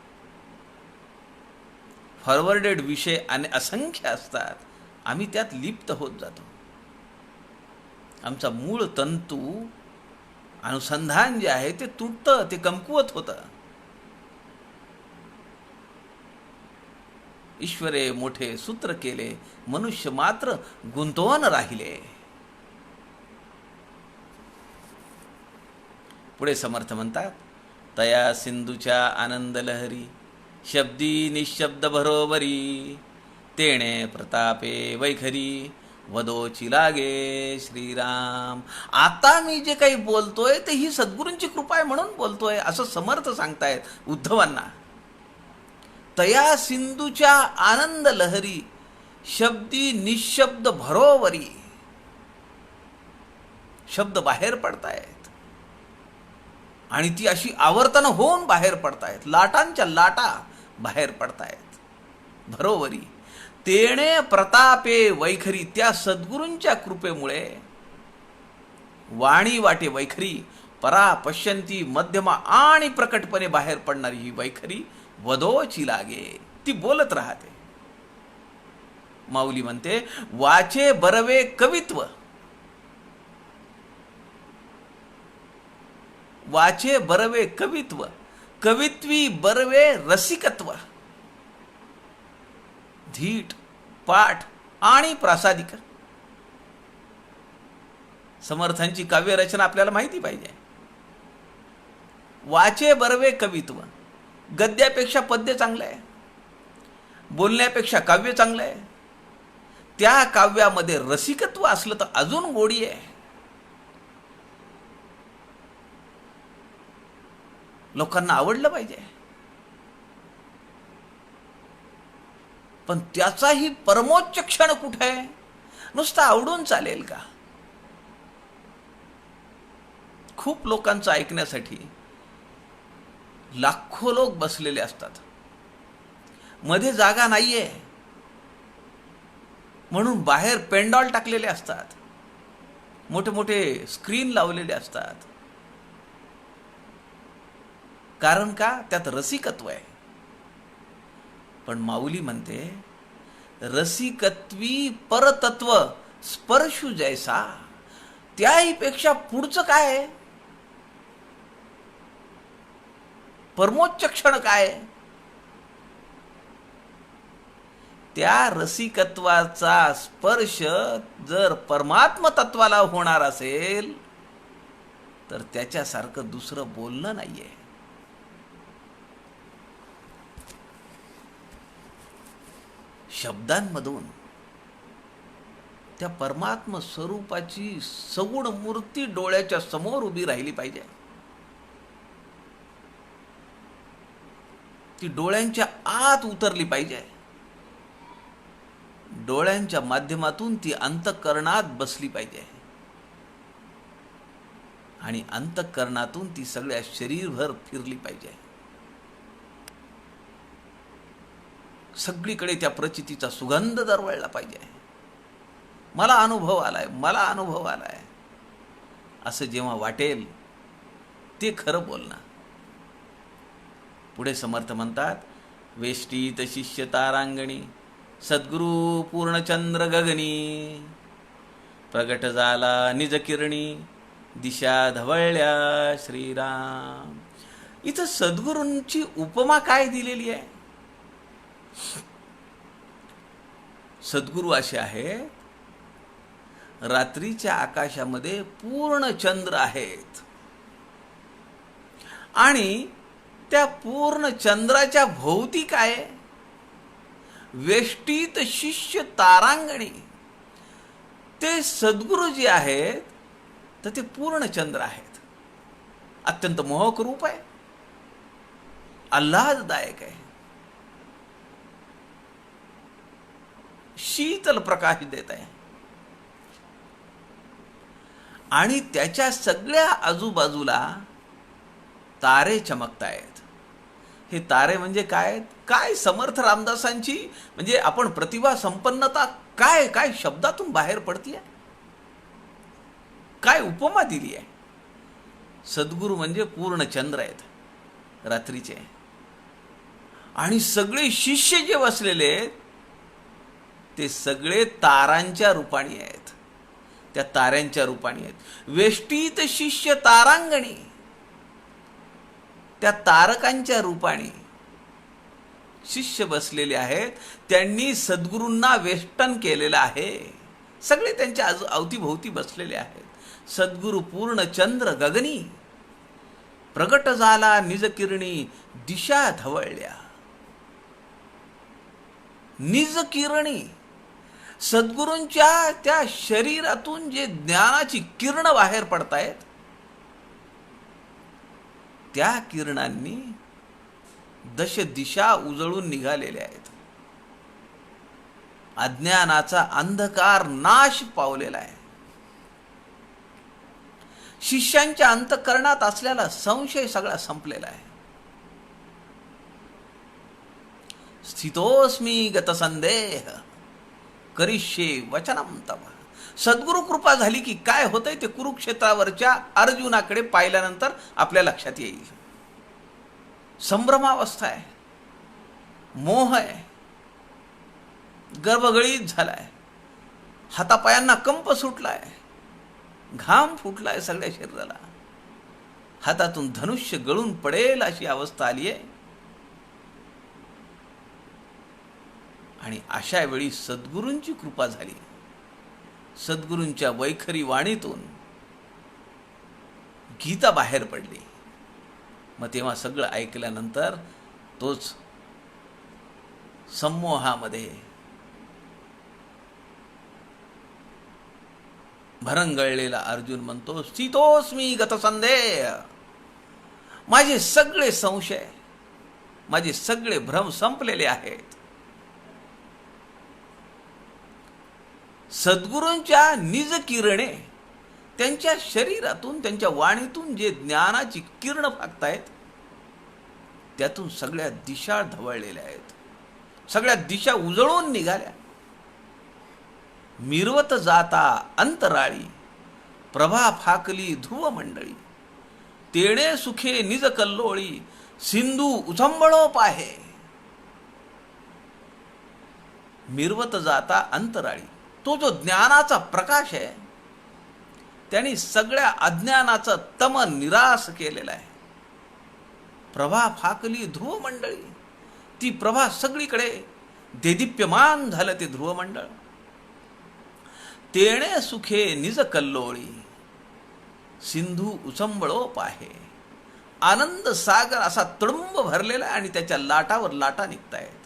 फॉरवर्डेड विषय असंख्य असतात. आम्ही त्यात लिप्त होत जातो. आमचा मूळ तंतू अनुसंधान जे आहे ते तुटतं, ते कमकुवत होतं. ईश्वरे मोठे सूत्र केले, मनुष्य मात्र गुंतवून राहिले. पुढे समर्थ म्हणतात तया सिंधूच्या आनंद लहरी, शब्दी निशब्द भरोबरी, तेणे प्रतापे वैखरी, वदोची लागे श्रीराम. आता मी जे काही बोलतोय ते ही सद्गुरूंची कृपा आहे म्हणून बोलतोय असं समर्थ सांगतायत उद्धवांना. तया सिंधूच्या आनंद लहरी, शब्दी निशब्द भरोवरी. शब्द बाहेर पडतायत आणि ती अशी आवर्तन होऊन बाहेर पडतायत, लाटांच्या लाटा बाहेर पडतायत भरोवरी. तेणे प्रतापे वैखरी, त्या सद्गुरूंच्या कृपेमुळे वाणी वाटे वैखरी, परा पश्यंती मध्यमा आणि प्रकटपणे बाहेर पडणारी ही वैखरी वदोची लागे, ती बोलत राहते. माऊली म्हणते वाचे बरवे कवित्व, वाचे बरवे कवित्व, कवित्वी बरवे रसिकत्व. धीट, पाठ आणि प्रासादिक. समर्थांची काव्यरचना आपल्याला माहिती पाहिजे. वाचे बरवे कवित्व, गद्यापेक्षा पद्य चांगलं आहे, बोलण्यापेक्षा काव्य चांगलं आहे. त्या काव्यामध्ये रसिकत्व असलं तर अजून गोडी आहे. लोकांना आवडलं पाहिजे. पण त्याचाही परमोच्च क्षण कुठे आहे? नुसतं आवडून चालेल का? खूप लोकांचं ऐकण्यासाठी लाखो लोक बसलेले असतात. मध्ये जागा नाहीये. म्हणून बाहेर पेंडॉल टाकलेले असतात, मोठे मोठे स्क्रीन लावलेले असतात. कारण का? त्यात रसिकत्व आहे. पण माऊली म्हणते, रसिकत्वी परतत्व स्पर्शू जैसा. त्याही पेक्षा पुढचं काय आहे? परमोच्च क्षण काय? त्या रसिकत्वाचा स्पर्श जर परमात्म तत्वाला होणार असेल तर त्याच्यासारखं दुसरं बोलणं नाहीये. शब्दांमधून त्या परमात्म स्वरूपाची सगुण मूर्ती डोळ्याच्या समोर उभी राहिली पाहिजे. ती डोळ्यांच्या आत उतरली पाहिजे. डोळ्यांच्या माध्यमातून ती अंतःकरणात बसली पाहिजे आणि अंतःकरणातून ती सगळ्या शरीरभर फिरली पाहिजे. सगळीकडे त्या प्रचितीचा सुगंध दरवळला पाहिजे. मला अनुभव आलाय, मला अनुभव आलाय असं जेव्हा वाटेल ते खरं बोलणं. पुढे समर्थ म्हणतात, वेष्टीत शिष्य तारांगणी सद्गुरु पूर्णचंद्र गगनी. प्रगट झाला निज किरणी दिशा धवळल्या श्रीराम. इथं सद्गुरूंची उपमा काय दिलेली आहे? सद्गुरू असे आहेत, रात्रीच्या आकाशामध्ये पूर्ण चंद्र आहेत आणि त्या पूर्ण चंद्राच्या भोवती काय? वेष्टीत शिष्य तारांगणी. ते सद्गुरू जे आहेत तर ते पूर्ण चंद्र आहेत. अत्यंत मोहक रूप आहे, आल्हाददायक आहे, शीतल प्रकाश देत आहे आणि त्याच्या सगळ्या आजूबाजूला तारे चमकतायत. हे तारे म्हणजे काय? काय समर्थ रामदासांची म्हणजे आपण प्रतिभा संपन्नता काय काय शब्दातून बाहेर पडतीये, काय उपमा दिली आहे. सद्गुरू म्हणजे पूर्ण चंद्र आहेत रात्रीचे आणि सगळे शिष्य जे बसलेले आहेत ते सगळे तारांच्या रूपाने आहेत. त्या ताऱ्यांच्या रूपाने आहेत. वेष्टीत शिष्य तारांगणी. त्या तारकांच्या रूपाने शिष्य बसलेले आहेत. त्यांनी सद्गुरूंना वेष्टन केलेलं आहे. सगळे त्यांच्या अवतीभोवती बसलेले आहेत. सद्गुरू पूर्ण चंद्र गगनी. प्रगट झाला निज किरणी दिशा धवळल्या. निज किरणी. सद्गुरूंच्या त्या शरीरातून जे ज्ञानाची किरण बाहेर पडतायत त्या किरणांनी दश दिशा उजळून निघालेल्या आहेत. अज्ञानाचा अंधकार नाश पावलेला आहे. शिष्यांच्या अंतःकरणात असलेला संशय सगळा संपलेला आहे. स्थितोस्मी गतसंदेह करिष्ये वचनम तव. सद्गुरु कृपा झाली की काय होतंय ते कुरुक्षेत्रावरच्या अर्जुनाकडे पाहिल्यानंतर आपल्या लक्षात येईल. संभ्रमावस्था आहे, मोह आहे, गर्भगळीत झालाय, हातापायांना कंप सुटलाय, घाम फुटलाय सगळ्या शरीराला, हातातून धनुष्य गळून पडेल अशी अवस्था आली आहे. आणि अशा वेळी सद्गुरूंची कृपा झाली. सद्गुरूंच्या वैखरी वाणीतून गीता बाहेर पडली. मग तेव्हा सगळं ऐकल्यानंतर तोच संमोहामध्ये भरंगळलेला अर्जुन म्हणतो, स्थितोस्मी गतसंदेह. माझे सगळे संशय, माझे सगळे भ्रम संपलेले आहेत. सद्गुरूंच्या निज किरणे, त्यांच्या शरीरातून त्यांच्या वाणीतून जे ज्ञानाची किरण फाकतायत त्यातून सगळ्या दिशा धवळलेल्या आहेत. सगळ्या दिशा उजळून निघाल्या. मिरवत जाता अंतराळी, प्रभा फाकली ध्रुव मंडळी. तेणे सुखे निज कल्लोळी, सिंधू उचंबळो पाहे. मिरवत जाता अंतराळी, तो जो ज्ञानाचा प्रकाश आहे त्यांनी सगळ्या अज्ञानाचं तम निराश केलेलं आहे. प्रभा फाकली ध्रुव मंडळी, ती प्रभा सगळीकडे देदीप्यमान झालं ते ध्रुवमंडळ. तेणे सुखे निज कल्लोळी, सिंधू उचंबळो पाहे. आनंद सागर असा तुडुंब भरलेला आहे आणि त्याच्या लाटावर लाटा निघतायत.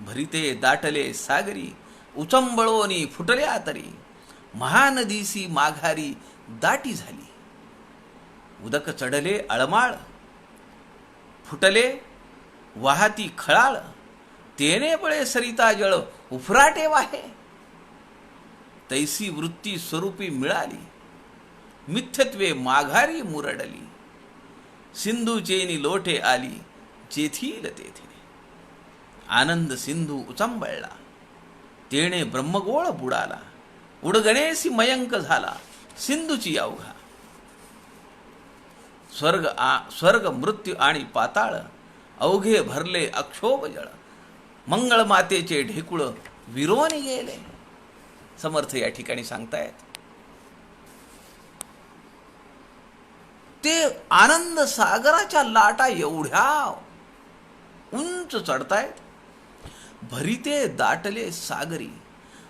भरिते दाटले सागरी, उचंबळोनी फुटल्या तरी, महानदीसी माघारी दाटी झाली. उदक चढले अळमाळ, फुटले वाहती खळाळ. तेने बळे सरिता जळ उफराटे वाहे. तैसी वृत्ती स्वरूपी मिळाली, मिथ्यत्वे माघारी मुरडली. सिंधूचेनी लोटे आली, जेथील तेथे. आनंद सिंधू उचंबळला, तेणे ब्रह्मगोळ बुडाला. उडगणेसी मयंक झाला, सिंधूची अवघा. स्वर्ग मृत्यू आणि पाताळ, अवघे भरले अक्षोभ जळ. मंगळ मातेचे ढेकुळ विरोनी गेले. समर्थ या ठिकाणी सांगतायत ते आनंद सागराच्या लाटा एवढ्या उंच चढतायत. भरिते दाटले सागरी,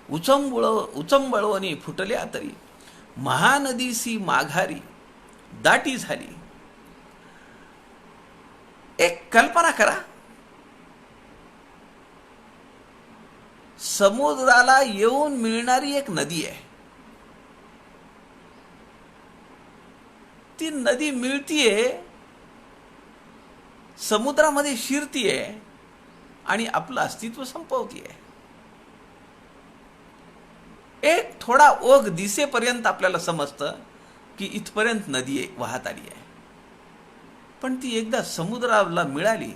उचंबळवणी फुटल्या तरी, महानदीसी माघारी दाटी झाली. एक कल्पना करा, समुद्राला येऊन मिळणारी एक नदी आहे. ती नदी मिळतीये, समुद्रामध्ये शिरतीये आणि आपलं अस्तित्व संपवतीये. एक थोडा ओघ दिसेपर्यंत आपल्याला समजतं की इथपर्यंत नदी वाहत आली आहे. पण ती एकदा समुद्राला मिळाली,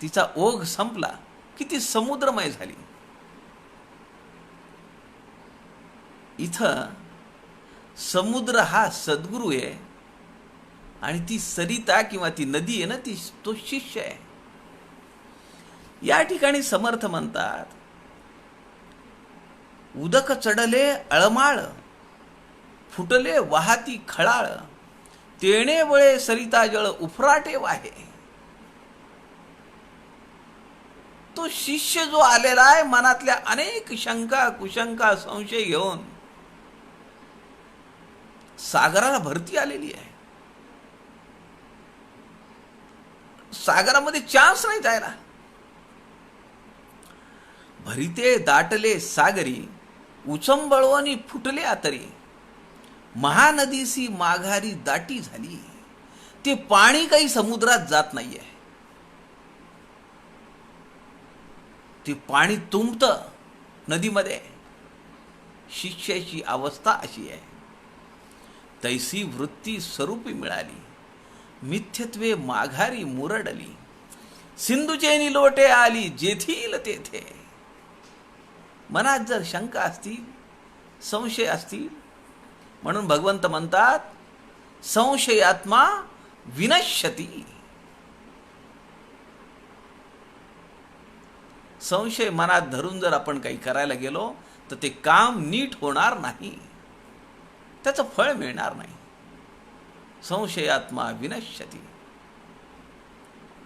तिचा ओघ संपला की ती समुद्रमय झाली. इथं समुद्र हा सद्गुरू आहे आणि ती सरिता किंवा ती नदी आहे ना, ती तो शिष्य आहे. या ठिकाणी समर्थ म्हणतात, उदक चढले अळमाळ, फुटले वाहती खळाळ. तेणे बळे सरिता जळ उफराटे वाहे. तो शिष्य जो आलेला आहे, मनातल्या अनेक शंका कुशंका संशय घेऊन सागराला भरती आलेली आहे. सागरामध्ये चान्स नाही जायला. भरिते दाटले सागरी, उचंबळवणी फुटल्या तरी, महानदीसी माघारी दाटी झाली. ते पाणी काही समुद्रात जात नाहीये, ते पाणी तुंबतं नदीमध्ये. शिष्याची अवस्था अशी आहे. तैसी वृत्ती स्वरूपी मिळाली, मिथ्यत्वे माघारी मुरडली. सिंधूचेनी लोटे आली, जेथील तेथे. मनात जर शंका असतील, संशय असतील, म्हणून भगवंत म्हणतात, संशयात्मा विनश्यती. संशय मनात धरून जर आपण काही करायला गेलो तर ते काम नीट होणार नाही, त्याचं फळ मिळणार नाही. संशयात्मा विनश्यती.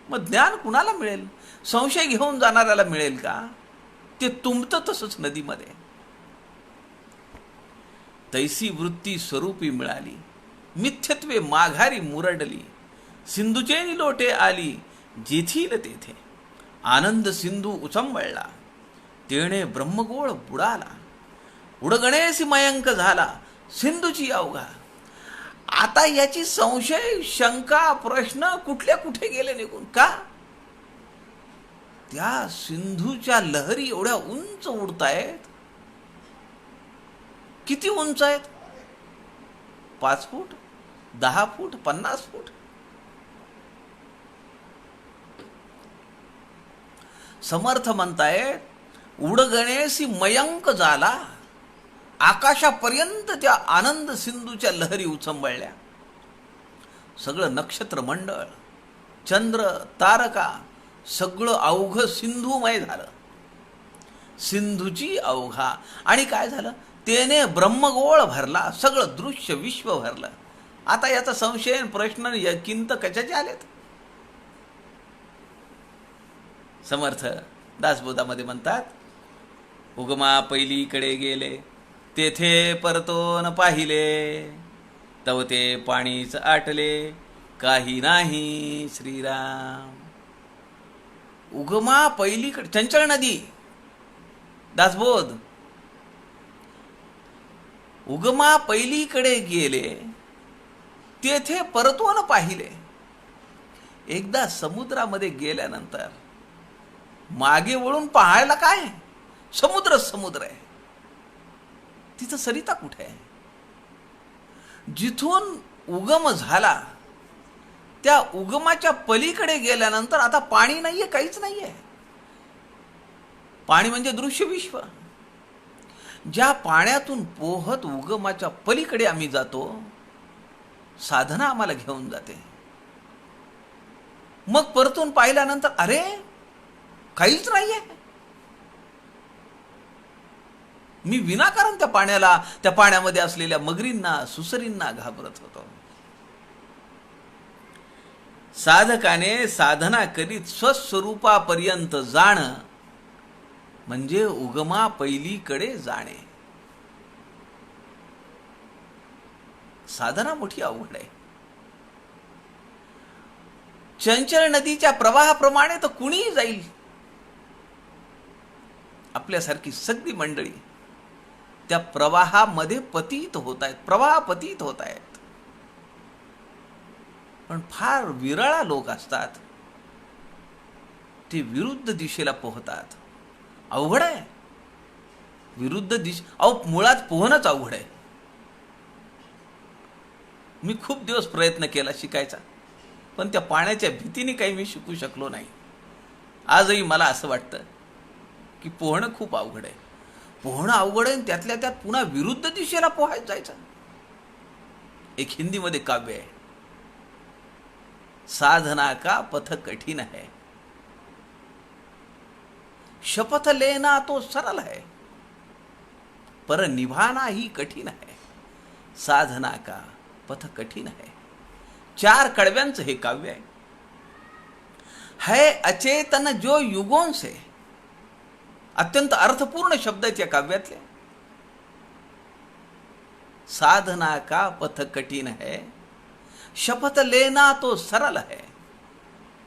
मग ज्ञान कुणाला मिळेल? संशय घेऊन जाणाऱ्याला मिळेल का? ते तुंबतं तसंच नदीमध्ये. तैसी वृत्ती स्वरूपी मिळाली, मिथ्यत्वे माघारी मुरडली. सिंधूचेनी लोटे आली, जेथील तेथे. आनंद सिंधू उचंबळला, तेणे ब्रह्मगोळ बुडाला. उडगणेसी मयंक झाला, सिंधूची अवघा. आता याची संशय शंका प्रश्न कुठल्या कुठे गेले निघून. का? त्या सिंधूच्या लहरी एवढ्या उंच उडतायत. किती उंच आहेत? 5 फूट, 10 फूट, 50 फूट. समर्थ म्हणतायत, उडगणेसी मयंक झाला, आकाशापर्यंत त्या आनंद सिंधूच्या लहरी उचंबळल्या. सगळं नक्षत्र मंडळ, चंद्र, तारका सगळं अवघ सिंधुमय झालं. सिंधूची अवघा. आणि काय झालं? तेने ब्रह्मगोळ भरला, सगळं दृश्य विश्व भरलं. आता याचा संशय प्रश्न किंत कशाचे आलेत? समर्थ दासबोधामध्ये म्हणतात, उगमा पहिलीकडे गेले, तेथे परतोन पाहिले, तव ते पाणीच आटले, काही नाही श्रीराम. उगमा पहिलीकडे, चंचळ नदी, दासबोध. उगमा पहिलीकडे गेले, तेथे परतोन पाहिले. एकदा समुद्रामध्ये गेल्यानंतर मागे वळून पाहायला काय? समुद्र आहे. तिथं सरिता कुठे आहे? जिथून उगम झाला त्या उगमाच्या पलीकडे गेल्यानंतर आता पाणी नाहीये, काहीच नाहीये. पाणी म्हणजे दृश्य विश्व. ज्या पाण्यातून पोहत उगमाच्या पलीकडे आम्ही जातो, साधना आम्हाला घेऊन जाते. मग परतून पाहिल्यानंतर अरे काहीच नाहीये. मी विनाकारण त्या पाण्यामध्ये असलेल्या मगरींना, सुसरींना घाबरत होतो. साधकाने साधना करीत स्वस्वरूपापर्यंत जाणं म्हणजे उगमा पहिलीकडे जाणे. साधना मोठी अवघड आहे. चंचल नदीच्या प्रवाहाप्रमाणे तर कुणीही जाईल. आपल्यासारखी सगळी मंडळी त्या प्रवाहामध्ये पतित होत आहेत, प्रवाहापतित होत आहेत. पण फार विरळा लोक असतात, ते विरुद्ध दिशेला पोहतात. अवघड आहे विरुद्ध मुळात पोहणंच अवघड आहे. मी खूप दिवस प्रयत्न केला शिकायचा, पण त्या पाण्याच्या भीतीने काही मी शिकू शकलो नाही. आजही मला असं वाटतं की पोहणं खूप अवघड आहे. पोहणं अवघड आहे, त्यातल्या त्यात पुन्हा विरुद्ध दिशेला पोहायला जायचं. एक हिंदीमध्ये काव्य आहे, साधना का पथ कठिन है, शपथ लेना तो सरल है, पर निभाना ही कठिन है. साधना का पथ कठिन है. 4 कडव्यांचं हे काव्य आहे. है अचेतन जो युगों से, अत्यंत अर्थपूर्ण शब्द आहेत या काव्यातले. साधना का पथ कठिन है, शपथ लेना तो सरल है,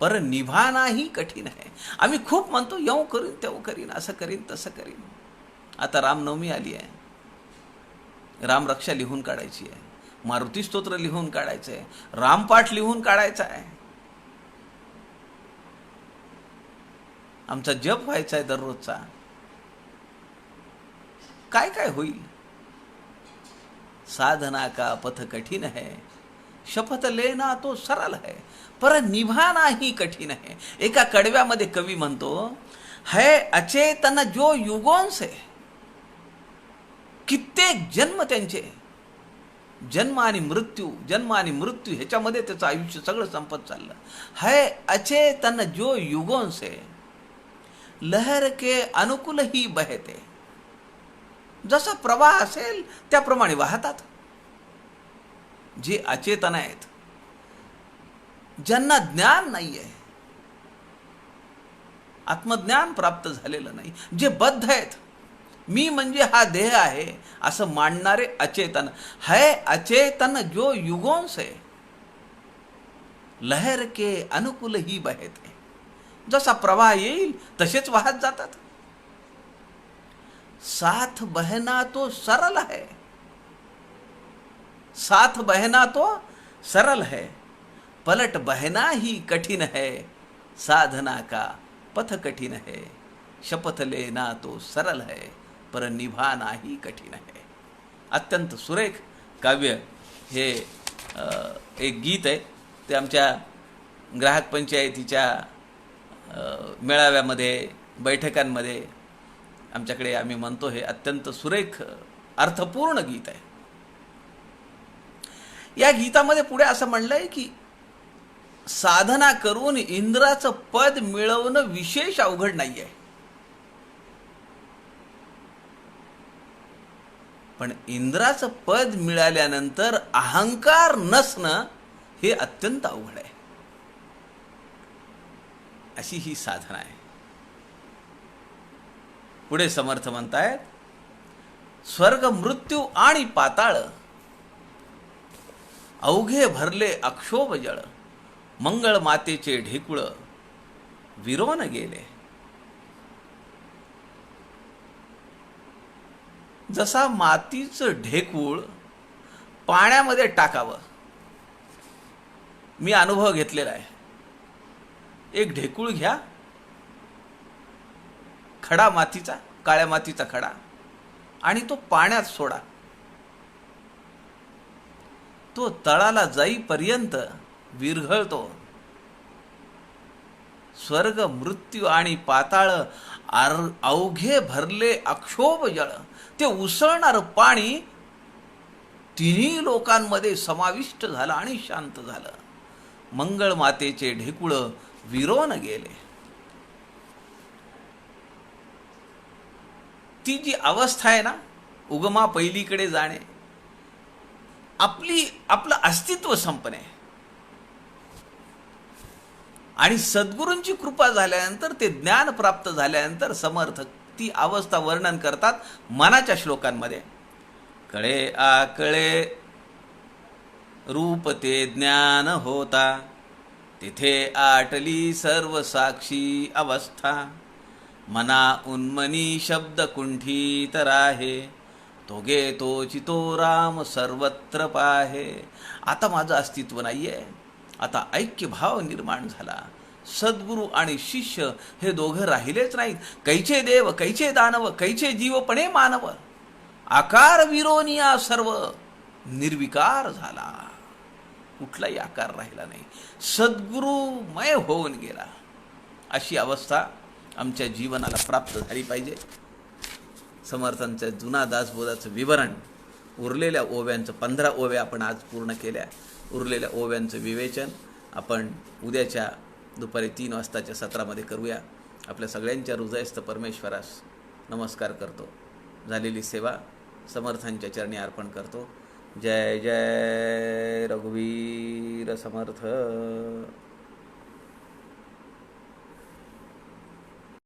पर निभाना ही कठीण है. आम्ही खूप म्हणतो, येऊ करीन, तेव्हा करीन, असं करीन, तसं करीन. आता रामनवमी आली आहे, रामरक्षा लिहून काढायची आहे, मारुती स्तोत्र लिहून काढायचं आहे, रामपाठ लिहून काढायचा आहे, आमचा जप व्हायचा आहे दररोजचा. काय काय होईल? साधना का पथ कठिन है, शपथ लेना तो सरल है, पर निभाना ही कठिन है. एका कडव्यामध्ये कवी म्हणतो, है अचेतन जो युगों से, कित्येक जन्म त्यांचे, जन्म आणि मृत्यू ह्याच्यामध्ये त्याचं आयुष्य सगळं संपत चाललं. है अचेतन जो युगों से, लहर के अनुकूल ही बहते. जसा प्रवाह असेल त्याप्रमाणे वाहतात. जे अचेतन आहेत, ज्यांना ज्ञान नाहीये, आत्मज्ञान प्राप्त झालेलं नाही, जे बद्ध आहेत, मी म्हणजे हा देह आहे असं मानणारे अचेतन. है अचेतन जो युगों से, लहर के अनुकूल ही बहते. जसा प्रवाह येईल तसेच वाहत जातात. साथ बहना तो सरल है, साथ बहना तो सरल है, पलट बहना ही कठिन है. साधना का पथ कठिन है, शपथ लेना तो सरल है, पर निभाना ही कठिन है. अत्यंत सुरेख काव्य हे एक गीत आहे. ते आमच्या ग्राहक पंचायतीच्या मेळाव्यामध्ये, बैठकांमध्ये आमच्याकडे आम्ही म्हणतो हे अत्यंत सुरेख अर्थपूर्ण गीत आहे. या गीतामध्ये पुढे असं म्हणलंय की साधना करून इंद्राचं पद मिळवणं विशेष अवघड नाहीये, पण इंद्राचं पद मिळाल्यानंतर अहंकार नसणं हे अत्यंत अवघड आहे. अशी ही साधना आहे. पुढे समर्थ म्हणतायत, स्वर्ग मृत्यू आणि पाताळ अवघे भरले अक्षोभ जळ, मंगळ मातेचे ढेकुळ विरोन गेले. जसा मातीचं ढेकूळ पाण्यामध्ये टाकावं, मी अनुभव घेतलेला आहे. एक ढेकूळ घ्या, खडा मातीचा, काळ्या मातीचा खडा, आणि तो पाण्यात सोडा. तो तळाला जाईपर्यंत विरघळतो. स्वर्ग मृत्यू आणि पाताळ अवघे भरले अक्षोभ जळ, ते उसळणारं पाणी तिन्ही लोकांमध्ये समाविष्ट झालं आणि शांत झालं. मंगळ मातेचे ढेकुळ विरोन गेले. ती जी अवस्था आहे ना, उगमा पहिलीकडे जाणे, आपलं अस्तित्व संपणे, आणि सद्गुरूंची कृपा झाल्यानंतर, ते ज्ञान प्राप्त झाल्यानंतर समर्थ ती अवस्था वर्णन करतात मनाच्या श्लोकांमध्ये. कळे आकळे रूप ते ज्ञान होता, तिथे आटली सर्व साक्षी अवस्था. मना उन्मनी शब्द कुंठित राहे, तोगे तोची तो राम सर्वत्र पाहे. आता माझं अस्तित्व नाहीये, आता ऐक्य भाव निर्माण झाला. सद्गुरू आणि शिष्य हे दोघं राहिलेच नाहीत. कैचे देव कैचे दानव, कैचे जीवपणे मानव, आकार विरोनिया सर्व निर्विकार झाला. कुठलाही आकार राहिला नाही, सद्गुरुमय होऊन गेला. अशी अवस्था आमच्या जीवनाला प्राप्त झाली पाहिजे. समर्थांच्या जुना दासबोधाचं विवरण, उरलेल्या ओव्यांचं 15 ओव्या आपण आज पूर्ण केल्या. उरलेल्या ओव्यांचं विवेचन आपण उद्याच्या दुपारी 3 वाजताच्या सत्रामध्ये करूया. आपल्या सगळ्यांच्या हृदयस्थ परमेश्वरास नमस्कार करतो. झालेली सेवा समर्थांच्या चरणी अर्पण करतो. जय जय रघुवीर समर्थ.